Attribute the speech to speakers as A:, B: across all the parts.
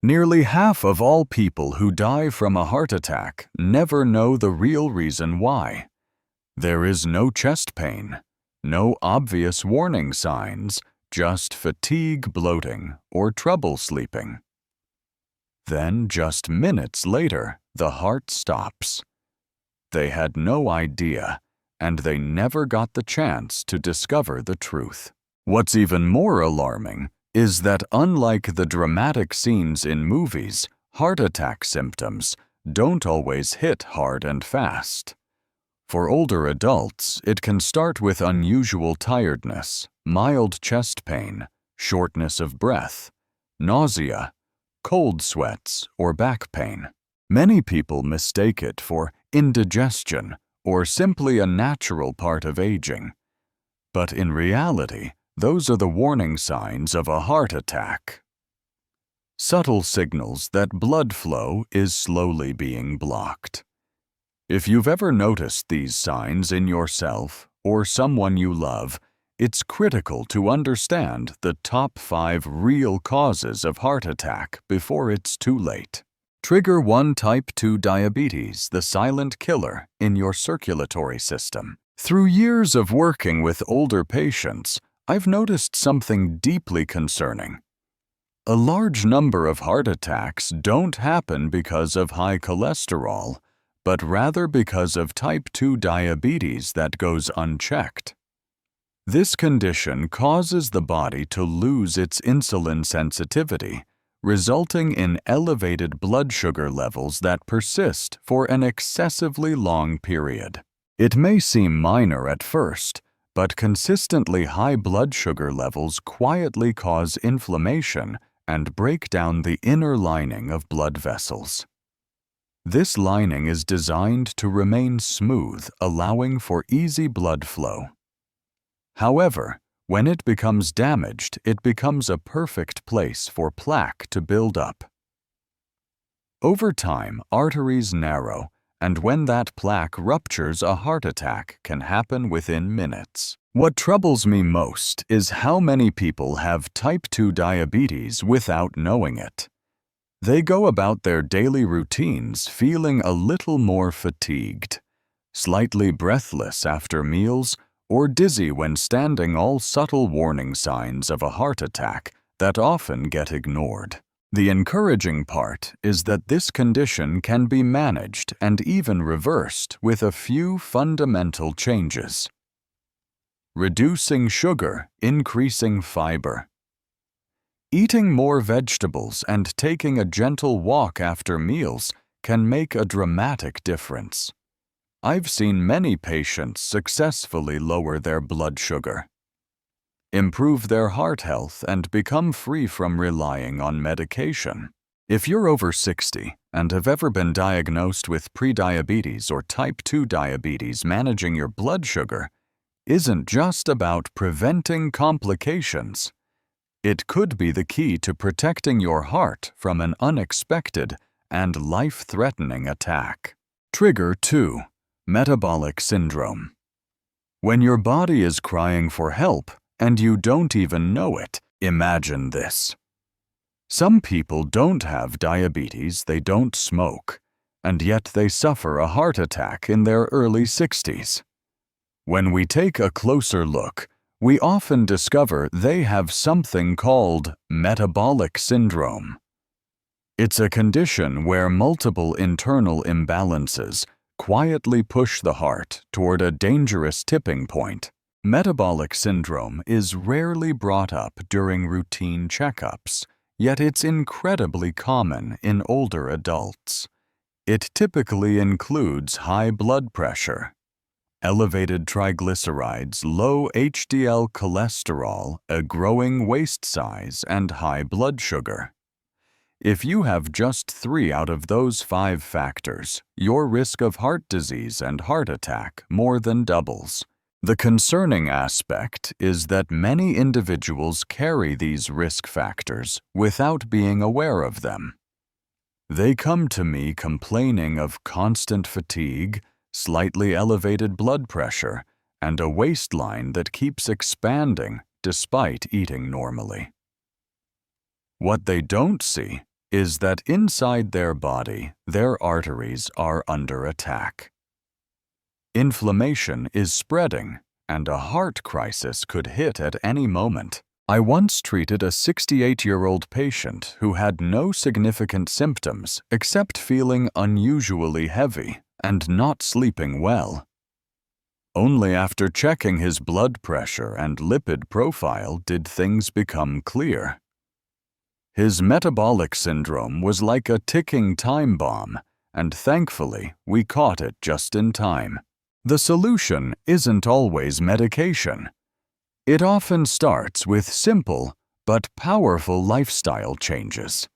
A: Nearly half of all people who die from a heart attack never know the real reason why. There is no chest pain, no obvious warning signs, just fatigue, bloating, or trouble sleeping. Then, just minutes later, the heart stops. They had no idea, and they never got the chance to discover the truth. What's even more alarming is that unlike the dramatic scenes in movies, heart attack symptoms don't always hit hard and fast. For older adults, it can start with unusual tiredness, mild chest pain, shortness of breath, nausea, cold sweats, or back pain. Many people mistake it for indigestion or simply a natural part of aging. But in reality, those are the warning signs of a heart attack. Subtle signals that blood flow is slowly being blocked. If you've ever noticed these signs in yourself or someone you love, it's critical to understand the top 5 real causes of heart attack before it's too late. Trigger 1: Type 2 diabetes, the silent killer in your circulatory system. Through years of working with older patients, I've noticed something deeply concerning. A large number of heart attacks don't happen because of high cholesterol, but rather because of type 2 diabetes that goes unchecked. This condition causes the body to lose its insulin sensitivity, resulting in elevated blood sugar levels that persist for an excessively long period. It may seem minor at first, but consistently high blood sugar levels quietly cause inflammation and break down the inner lining of blood vessels. This lining is designed to remain smooth, allowing for easy blood flow. However, when it becomes damaged, it becomes a perfect place for plaque to build up. Over time, arteries narrow, and when that plaque ruptures, a heart attack can happen within minutes. What troubles me most is how many people have type 2 diabetes without knowing it. They go about their daily routines feeling a little more fatigued, slightly breathless after meals, or dizzy when standing, all subtle warning signs of a heart attack that often get ignored. The encouraging part is that this condition can be managed and even reversed with a few fundamental changes. Reducing sugar, increasing fiber. Eating more vegetables and taking a gentle walk after meals can make a dramatic difference. I've seen many patients successfully lower their blood sugar, improve their heart health, and become free from relying on medication. If you're over 60 and have ever been diagnosed with prediabetes or type 2 diabetes, managing your blood sugar isn't just about preventing complications. It could be the key to protecting your heart from an unexpected and life-threatening attack. Trigger 2: Metabolic syndrome. When your body is crying for help and you don't even know it, imagine this. Some people don't have diabetes, they don't smoke, and yet they suffer a heart attack in their early 60s. When we take a closer look, we often discover they have something called metabolic syndrome. It's a condition where multiple internal imbalances quietly push the heart toward a dangerous tipping point. Metabolic syndrome is rarely brought up during routine checkups, yet it's incredibly common in older adults. It typically includes high blood pressure, elevated triglycerides, low HDL cholesterol, a growing waist size, and high blood sugar. If you have just 3 out of those 5 factors, your risk of heart disease and heart attack more than doubles. The concerning aspect is that many individuals carry these risk factors without being aware of them. They come to me complaining of constant fatigue, slightly elevated blood pressure, and a waistline that keeps expanding despite eating normally. What they don't see is that inside their body, their arteries are under attack. Inflammation is spreading, and a heart crisis could hit at any moment. I once treated a 68-year-old patient who had no significant symptoms except feeling unusually heavy and not sleeping well. Only after checking his blood pressure and lipid profile did things become clear. His metabolic syndrome was like a ticking time bomb, and thankfully we caught it just in time. The solution isn't always medication. It often starts with simple but powerful lifestyle changes.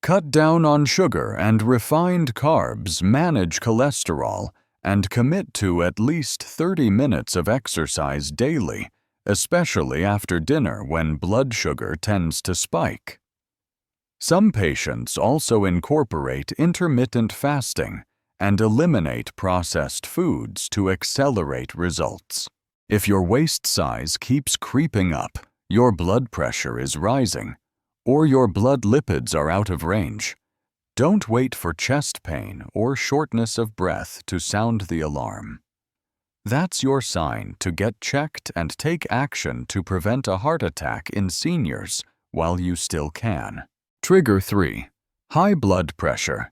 A: Cut down on sugar and refined carbs, manage cholesterol, and commit to at least 30 minutes of exercise daily, especially after dinner when blood sugar tends to spike. Some patients also incorporate intermittent fasting and eliminate processed foods to accelerate results. If your waist size keeps creeping up, your blood pressure is rising, or your blood lipids are out of range, don't wait for chest pain or shortness of breath to sound the alarm. That's your sign to get checked and take action to prevent a heart attack in seniors while you still can. Trigger 3. High blood pressure.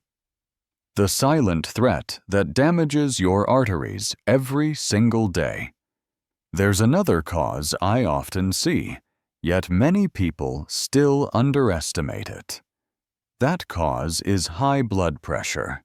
A: The silent threat that damages your arteries every single day. There's another cause I often see, yet many people still underestimate it. That cause is high blood pressure.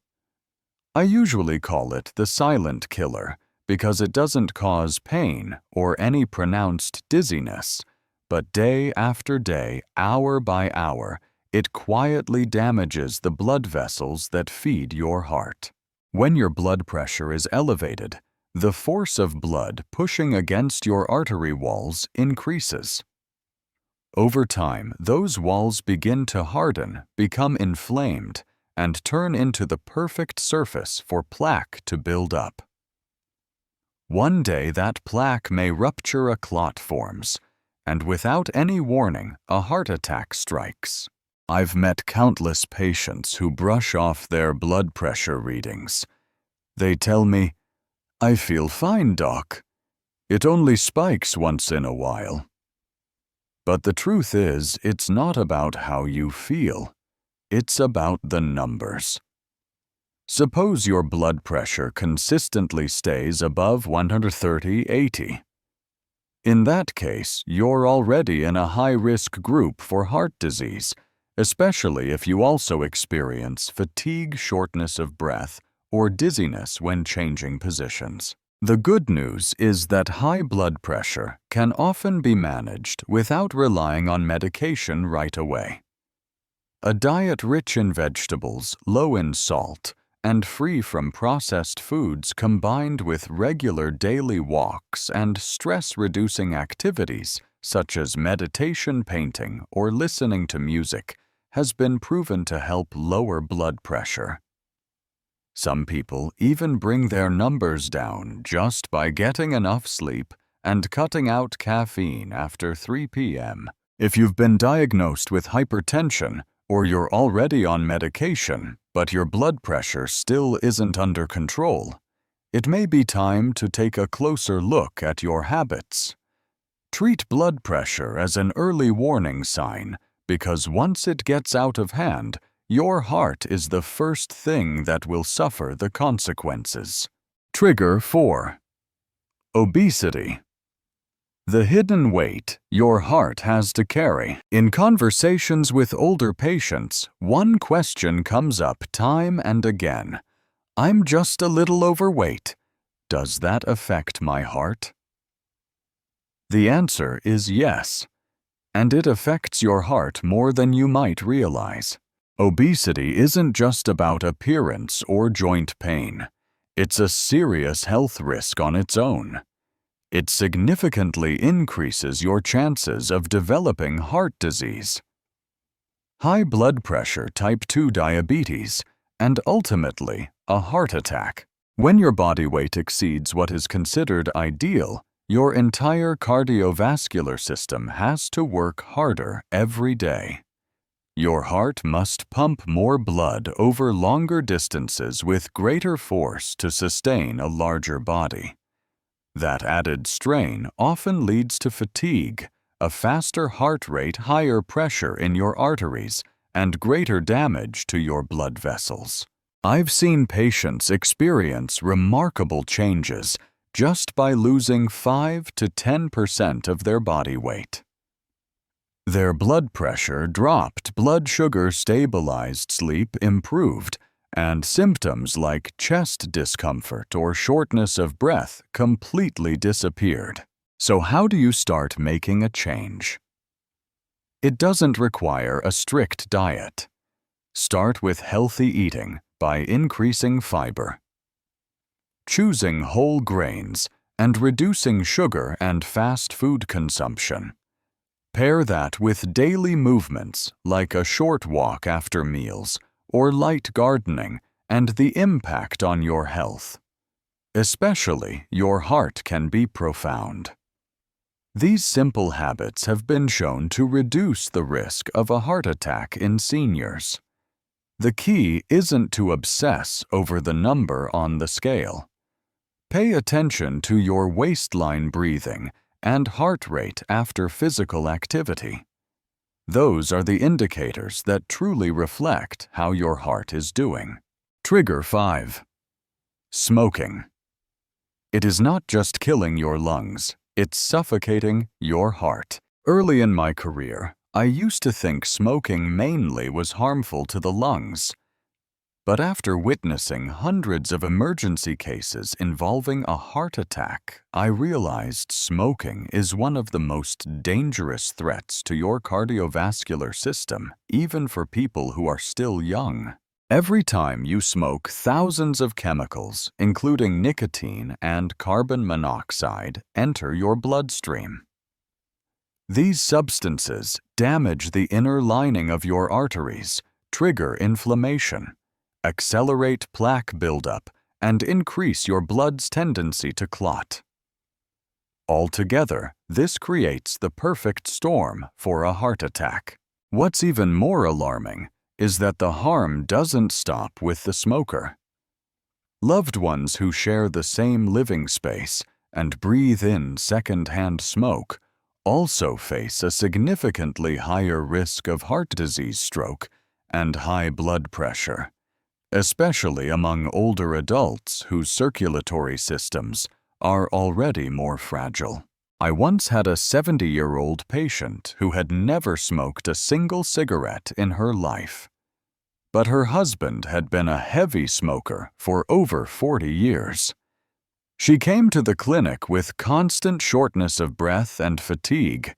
A: I usually call it the silent killer because it doesn't cause pain or any pronounced dizziness, but day after day, hour by hour, it quietly damages the blood vessels that feed your heart. When your blood pressure is elevated, the force of blood pushing against your artery walls increases. Over time, those walls begin to harden, become inflamed, and turn into the perfect surface for plaque to build up. One day that plaque may rupture, a clot forms, and without any warning, a heart attack strikes. I've met countless patients who brush off their blood pressure readings. They tell me, "I feel fine, doc. It only spikes once in a while." But the truth is, it's not about how you feel. It's about the numbers. Suppose your blood pressure consistently stays above 130/80. In that case, you're already in a high-risk group for heart disease, especially if you also experience fatigue, shortness of breath, or dizziness when changing positions. The good news is that high blood pressure can often be managed without relying on medication right away. A diet rich in vegetables, low in salt, and free from processed foods combined with regular daily walks and stress-reducing activities such as meditation, painting, or listening to music has been proven to help lower blood pressure. Some people even bring their numbers down just by getting enough sleep and cutting out caffeine after 3 p.m. If you've been diagnosed with hypertension or you're already on medication, but your blood pressure still isn't under control, it may be time to take a closer look at your habits. Treat blood pressure as an early warning sign because once it gets out of hand, your heart is the first thing that will suffer the consequences. Trigger 4. Obesity. The hidden weight your heart has to carry. In conversations with older patients, one question comes up time and again. "I'm just a little overweight. Does that affect my heart?" The answer is yes, and it affects your heart more than you might realize. Obesity isn't just about appearance or joint pain. It's a serious health risk on its own. It significantly increases your chances of developing heart disease, high blood pressure, type 2 diabetes, and ultimately a heart attack. When your body weight exceeds what is considered ideal, your entire cardiovascular system has to work harder every day. Your heart must pump more blood over longer distances with greater force to sustain a larger body. That added strain often leads to fatigue, a faster heart rate, higher pressure in your arteries, and greater damage to your blood vessels. I've seen patients experience remarkable changes just by losing 5 to 10% of their body weight. Their blood pressure dropped, blood sugar stabilized, sleep improved, and symptoms like chest discomfort or shortness of breath completely disappeared. So how do you start making a change? It doesn't require a strict diet. Start with healthy eating by increasing fiber, choosing whole grains, and reducing sugar and fast food consumption. Pair that with daily movements like a short walk after meals or light gardening, and the impact on your health. Especially your heart can be profound. These simple habits have been shown to reduce the risk of a heart attack in seniors. The key isn't to obsess over the number on the scale. Pay attention to your waistline breathing and heart rate after physical activity. Those are the indicators that truly reflect how your heart is doing. Trigger 5. Smoking. It is not just killing your lungs, it's suffocating your heart. Early in my career, I used to think smoking mainly was harmful to the lungs. But after witnessing hundreds of emergency cases involving a heart attack, I realized smoking is one of the most dangerous threats to your cardiovascular system, even for people who are still young. Every time you smoke, thousands of chemicals, including nicotine and carbon monoxide, enter your bloodstream. These substances damage the inner lining of your arteries, trigger inflammation, accelerate plaque buildup, and increase your blood's tendency to clot. Altogether, this creates the perfect storm for a heart attack. What's even more alarming is that the harm doesn't stop with the smoker. Loved ones who share the same living space and breathe in secondhand smoke also face a significantly higher risk of heart disease, stroke, and high blood pressure, especially among older adults whose circulatory systems are already more fragile. I once had a 70-year-old patient who had never smoked a single cigarette in her life. But her husband had been a heavy smoker for over 40 years. She came to the clinic with constant shortness of breath and fatigue,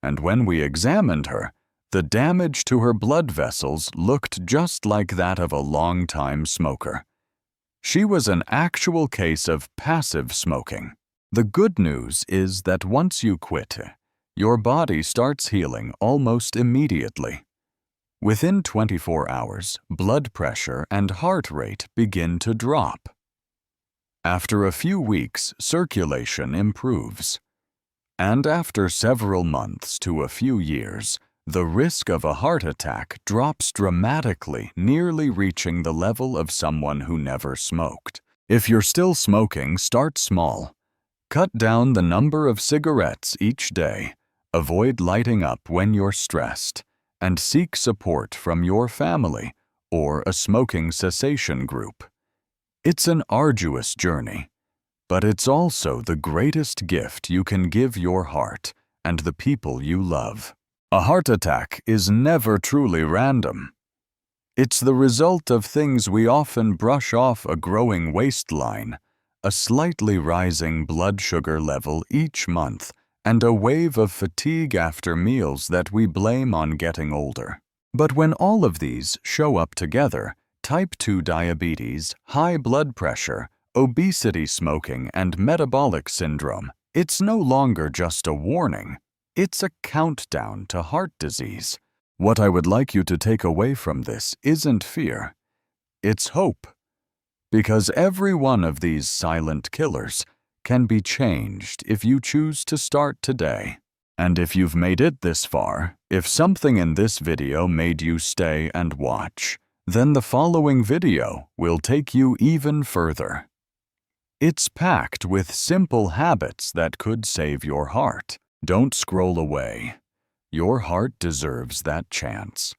A: and when we examined her, the damage to her blood vessels looked just like that of a long-time smoker. She was an actual case of passive smoking. The good news is that once you quit, your body starts healing almost immediately. Within 24 hours, blood pressure and heart rate begin to drop. After a few weeks, circulation improves. And after several months to a few years, the risk of a heart attack drops dramatically, nearly reaching the level of someone who never smoked. If you're still smoking, start small. Cut down the number of cigarettes each day, avoid lighting up when you're stressed, and seek support from your family or a smoking cessation group. It's an arduous journey, but it's also the greatest gift you can give your heart and the people you love. A heart attack is never truly random. It's the result of things we often brush off: a growing waistline, a slightly rising blood sugar level each month, and a wave of fatigue after meals that we blame on getting older. But when all of these show up together, type 2 diabetes, high blood pressure, obesity, smoking, and metabolic syndrome, it's no longer just a warning. It's a countdown to heart disease. What I would like you to take away from this isn't fear. It's hope. Because every one of these silent killers can be changed if you choose to start today. And if you've made it this far, If something in this video made you stay and watch, then the following video will take you even further. It's packed with simple habits that could save your heart. Don't scroll away. Your heart deserves that chance.